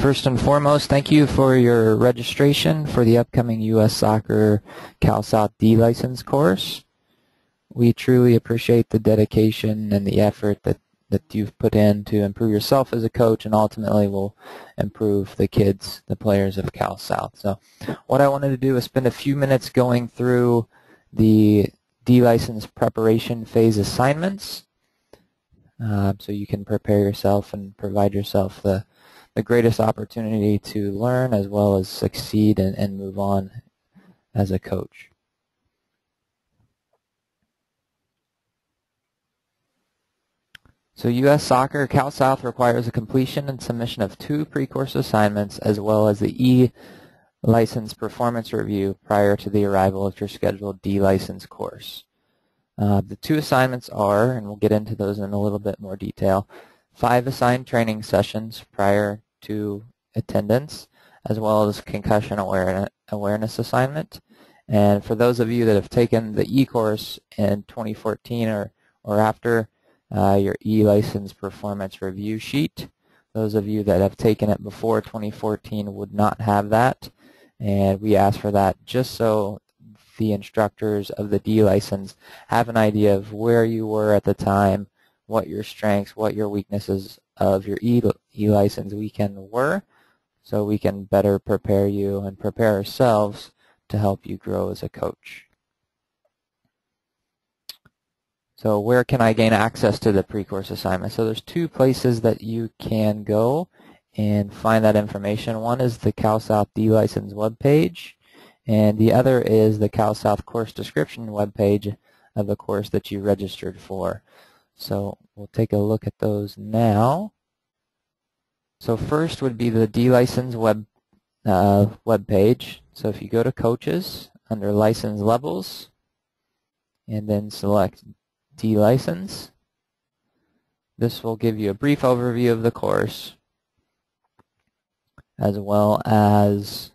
First and foremost, thank you for your registration for the upcoming U.S. Soccer Cal South D license course. We truly appreciate the dedication and the effort that you've put in to improve yourself as a coach, and ultimately will improve the kids, the players of Cal South. So what I wanted to do is spend a few minutes going through the D license preparation phase assignments so you can prepare yourself and provide yourself the greatest opportunity to learn as well as succeed and move on as a coach. So U.S. Soccer Cal South requires a completion and submission of 2 pre-course assignments as well as the E-license performance review prior to the arrival of your scheduled D-license course. The 2 assignments are, and we'll get into those in a little bit more detail, 5 assigned training sessions prior to attendance, as well as concussion awareness assignment. And for those of you that have taken the E-course in 2014 or after, your E-license performance review sheet. Those of you that have taken it before 2014 would not have that, and we ask for that just so the instructors of the D license have an idea of where you were at the time, what your strengths, what your weaknesses of your E-license weekend were, so we can better prepare you and prepare ourselves to help you grow as a coach. So where can I gain access to the pre-course assignment? So there's 2 places that you can go and find that information. One is the Cal South D license webpage, and the other is the Cal South course description webpage of the course that you registered for. So we'll take a look at those now. So first would be the D license webpage. So if you go to coaches under license levels and then select D license, this will give you a brief overview of the course as well as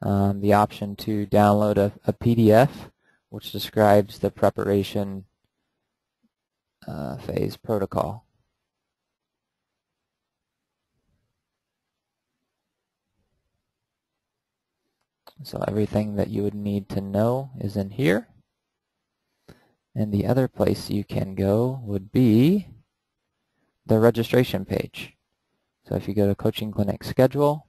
the option to download a PDF which describes the preparation phase protocol. So everything that you would need to know is in here. And the other place you can go would be the registration page. So if you go to Coaching Clinic Schedule,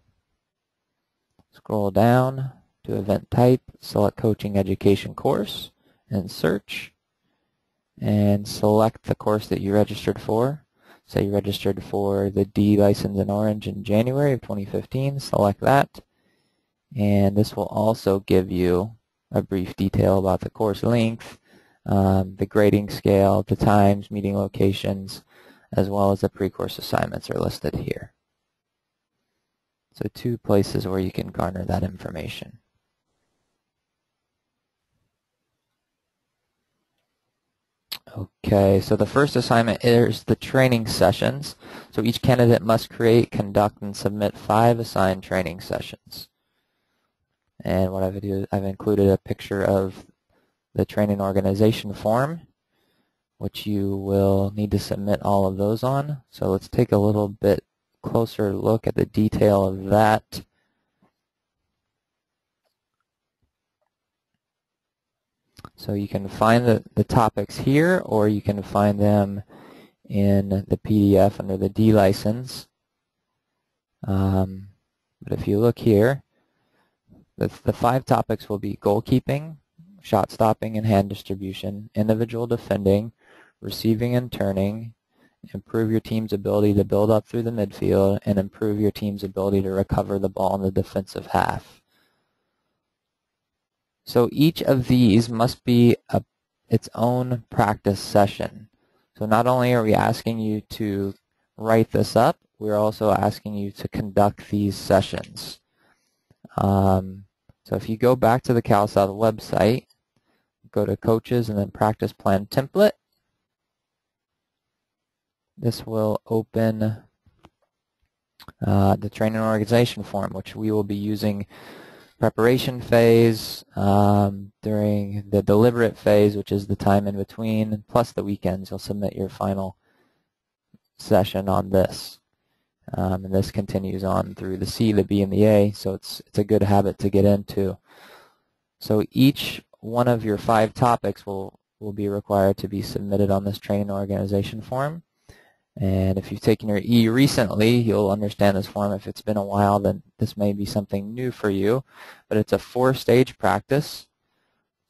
scroll down to Event Type, select Coaching Education Course, and search, and select the course that you registered for. Say you registered for the D license in Orange in January of 2015, select that, and this will also give you a brief detail about the course length, the grading scale, the times, meeting locations, as well as the pre-course assignments are listed here. So 2 places where you can garner that information. Okay, so the first assignment is the training sessions. So each candidate must create, conduct, and submit 5 assigned training sessions. And what I've included a picture of the training organization form, which you will need to submit all of those on. So let's take a little bit closer look at the detail of that. So you can find the topics here, or you can find them in the PDF under the D license. But if you look here, the 5 topics will be goalkeeping, shot stopping and hand distribution, individual defending, receiving and turning, improve your team's ability to build up through the midfield, and improve your team's ability to recover the ball in the defensive half. So each of these must be its own practice session. So not only are we asking you to write this up, we're also asking you to conduct these sessions. So if you go back to the Cal South website, go to Coaches and then Practice Plan Template, this will open the training organization form, which we will be using preparation phase, during the deliberate phase, which is the time in between, plus the weekends. You'll submit your final session on this. and this continues on through the C, the B, and the A, so it's a good habit to get into. So each one of your 5 topics will be required to be submitted on this training organization form. And if you've taken your E recently, you'll understand this form. If it's been a while, then this may be something new for you. But it's a 4-stage practice.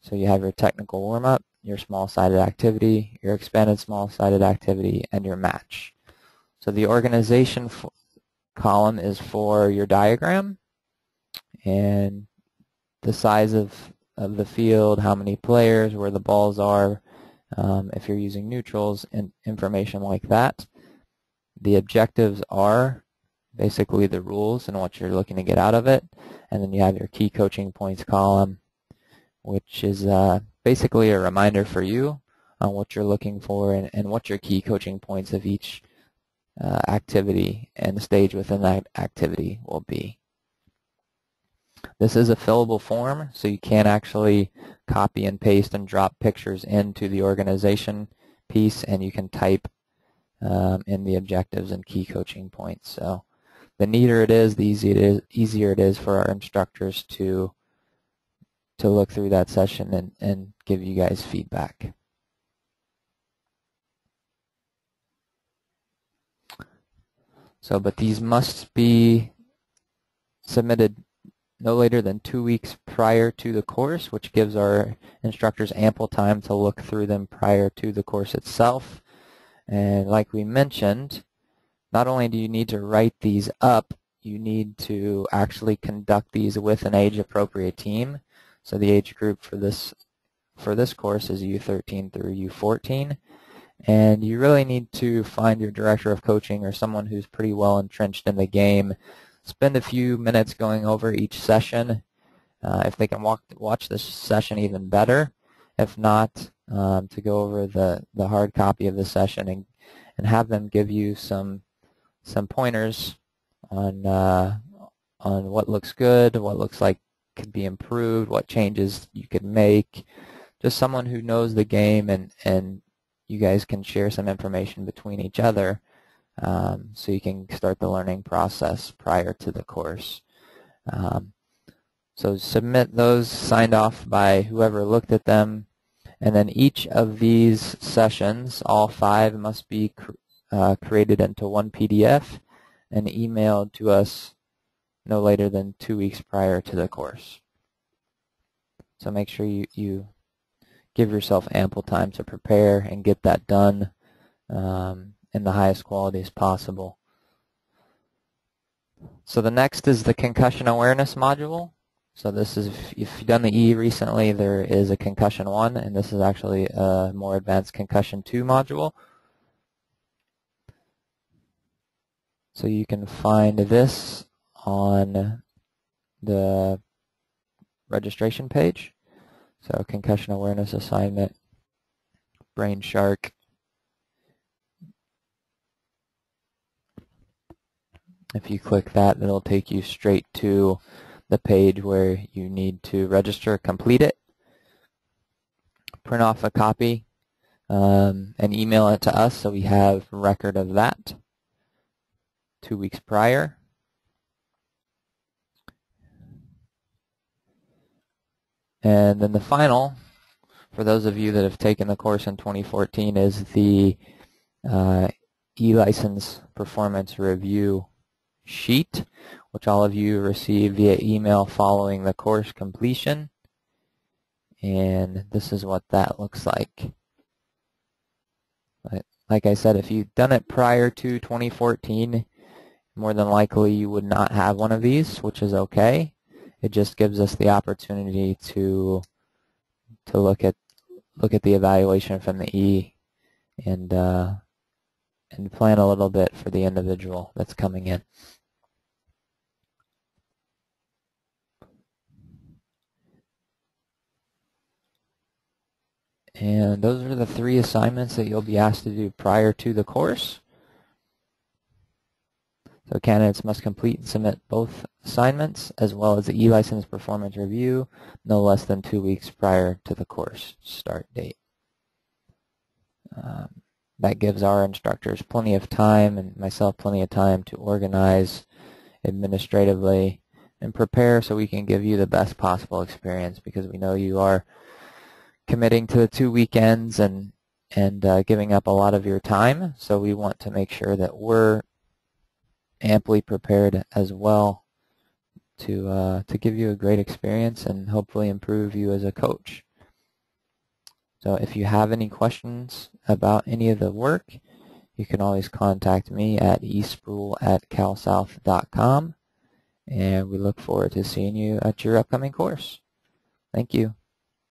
So you have your technical warm-up, your small-sided activity, your expanded small-sided activity, and your match. So the organization column is for your diagram and the size of the field, how many players, where the balls are, if you're using neutrals, and information like that. The objectives are basically the rules and what you're looking to get out of it. And then you have your key coaching points column, which is basically a reminder for you on what you're looking for and what your key coaching points of each activity and the stage within that activity will be. This is a fillable form, so you can actually copy and paste and drop pictures into the organization piece, and you can type in the objectives and key coaching points. So the neater it is, the easier it is for our instructors to look through that session and give you guys feedback. So, but these must be submitted no later than 2 weeks prior to the course, which gives our instructors ample time to look through them prior to the course itself. And like we mentioned, not only do you need to write these up, you need to actually conduct these with an age-appropriate team. So the age group for this course is U13 through U14. And you really need to find your director of coaching or someone who's pretty well entrenched in the game. Spend a few minutes going over each session. If they can watch this session, even better. If not, to go over the hard copy of the session and have them give you some pointers on what looks good, what looks like could be improved, what changes you could make. Just someone who knows the game, and you guys can share some information between each other, so you can start the learning process prior to the course. So submit those signed off by whoever looked at them, and then each of these sessions, all 5, must be created into one PDF and emailed to us no later than 2 weeks prior to the course. So make sure you give yourself ample time to prepare and get that done in the highest quality as possible. So the next is the concussion awareness module. So this is, if you've done the E recently, there is a Concussion 1, and this is actually a more advanced Concussion 2 module. So you can find this on the registration page. So concussion awareness assignment, Brain Shark. If you click that, it'll take you straight to the page where you need to register, complete it, print off a copy, and email it to us so we have record of that 2 weeks prior. And then the final, for those of you that have taken the course in 2014, is the e-license performance review sheet, which all of you receive via email following the course completion. And this is what that looks like. Like I said, if you've done it prior to 2014, more than likely you would not have one of these, which is okay. It just gives us the opportunity to look at the evaluation from the E and plan a little bit for the individual that's coming in. And those are the 3 assignments that you'll be asked to do prior to the course. So candidates must complete and submit both assignments as well as the e-license performance review no less than 2 weeks prior to the course start date. that gives our instructors plenty of time, and myself plenty of time, to organize administratively and prepare so we can give you the best possible experience, because we know you are committing to the 2 weekends and giving up a lot of your time. So we want to make sure that we're amply prepared as well to give you a great experience and hopefully improve you as a coach. So if you have any questions about any of the work, you can always contact me at esproul@calsouth.com, and we look forward to seeing you at your upcoming course. Thank you.